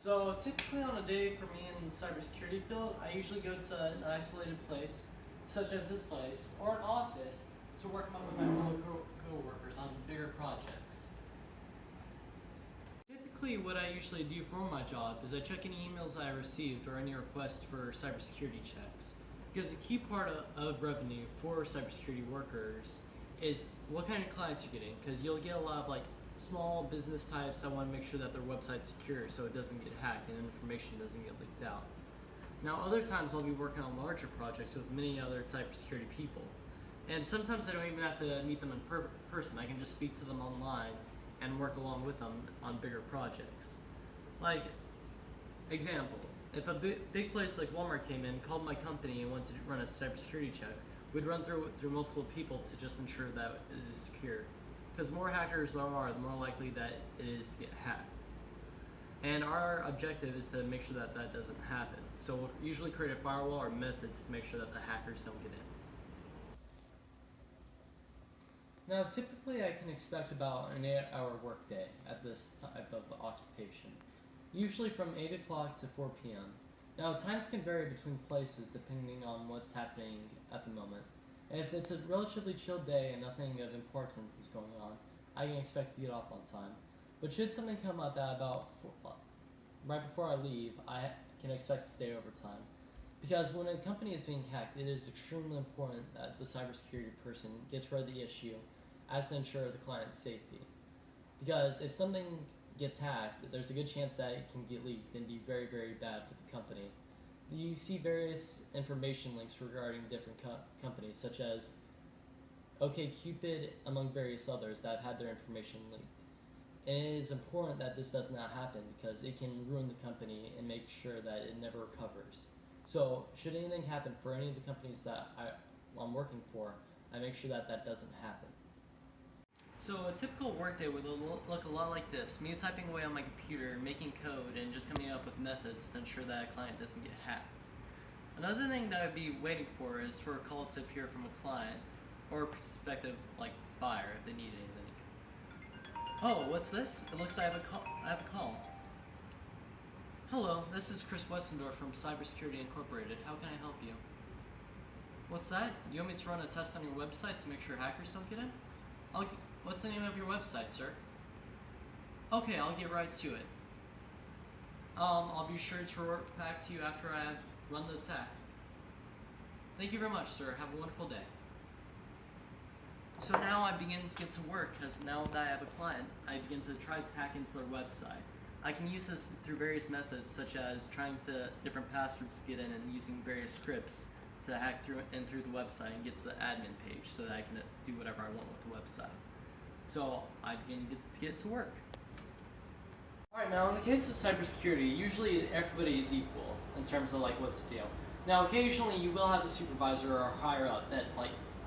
So typically on a day for me in the cybersecurity field, I usually go to an isolated place, such as this place, or an office, to work with my fellow co-workers on bigger projects. Typically what I usually do for my job is I check any emails I received or any requests for cybersecurity checks. Because a key part of revenue for cybersecurity workers is what kind of clients you're getting, because you'll get a lot of small business types that want to make sure that their website's secure so it doesn't get hacked and information doesn't get leaked out. Now other times I'll be working on larger projects with many other cybersecurity people, and sometimes I don't even have to meet them in person. I can just speak to them online and work along with them on bigger projects. Like, example, if a big place like Walmart came in, called my company and wanted to run a cybersecurity check, we'd run through multiple people to just ensure that it is secure. Because the more hackers there are, the more likely that it is to get hacked. And our objective is to make sure that that doesn't happen. So we'll usually create a firewall or methods to make sure that the hackers don't get in. Now typically I can expect about an 8-hour workday at this type of occupation, usually from 8 o'clock to 4 p.m. Now times can vary between places depending on what's happening at the moment. And if it's a relatively chill day and nothing of importance is going on, I can expect to get off on time. But should something come up that right before I leave, I can expect to stay overtime. Because when a company is being hacked, it is extremely important that the cybersecurity person gets rid of the issue as to ensure the client's safety. Because if something gets hacked, there's a good chance that it can get leaked and be very, very bad for the company. You see various information links regarding different companies, such as OkCupid, among various others that have had their information leaked. And it is important that this does not happen because it can ruin the company and make sure that it never recovers. So, should anything happen for any of the companies that I'm working for, I make sure that that doesn't happen. So a typical workday would look a lot like this: me typing away on my computer, making code, and just coming up with methods to ensure that a client doesn't get hacked. Another thing that I'd be waiting for is for a call to appear from a client or a prospective buyer if they need anything. Oh, what's this? It looks like I have a call. Hello, this is Chris Westendorf from Cybersecurity Incorporated. How can I help you? What's that? You want me to run a test on your website to make sure hackers don't get in? What's the name of your website, sir? Okay, I'll get right to it. I'll be sure to report back to you after I run the attack. Thank you very much, sir. Have a wonderful day. So now I begin to get to work, because now that I have a client, I begin to try to hack into their website. I can use this through various methods, such as trying to different passwords to get in and using various scripts to hack through the website and get to the admin page so that I can do whatever I want with the website. So I begin to get to work. Alright, now in the case of cybersecurity, usually everybody is equal in terms of what to do. Now occasionally you will have a supervisor or higher up that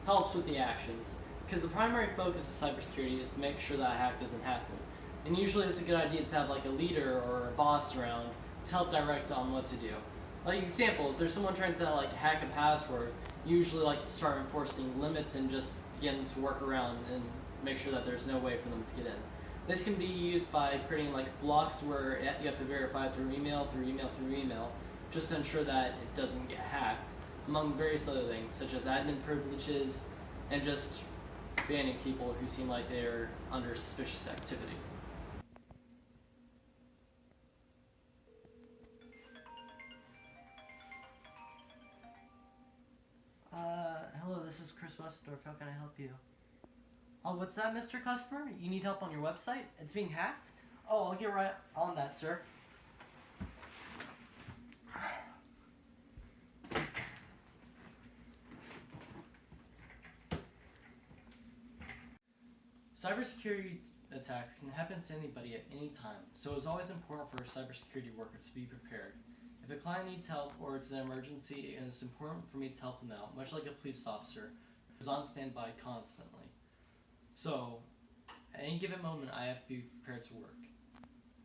helps with the actions, because the primary focus of cybersecurity is to make sure that a hack doesn't happen. And usually it's a good idea to have a leader or a boss around to help direct on what to do. Like example, if there's someone trying to hack a password, usually start enforcing limits and just begin to work around and make sure that there's no way for them to get in. This can be used by creating blocks where you have to verify through email, just to ensure that it doesn't get hacked, among various other things such as admin privileges and just banning people who seem like they're under suspicious activity. Hello, this is Chris Westendorf. How can I help you? Oh, what's that, Mr. Customer? You need help on your website? It's being hacked? Oh, I'll get right on that, sir. Cybersecurity attacks can happen to anybody at any time, so it's always important for a cybersecurity worker to be prepared. If a client needs help or it's an emergency, and it's important for me to help them out, much like a police officer who's on standby constantly. So, at any given moment, I have to be prepared to work.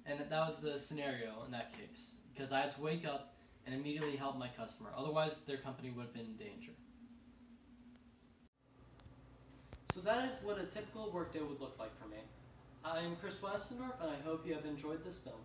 And that was the scenario in that case, because I had to wake up and immediately help my customer. Otherwise, their company would have been in danger. So that is what a typical workday would look like for me. I am Chris Westendorf, and I hope you have enjoyed this film.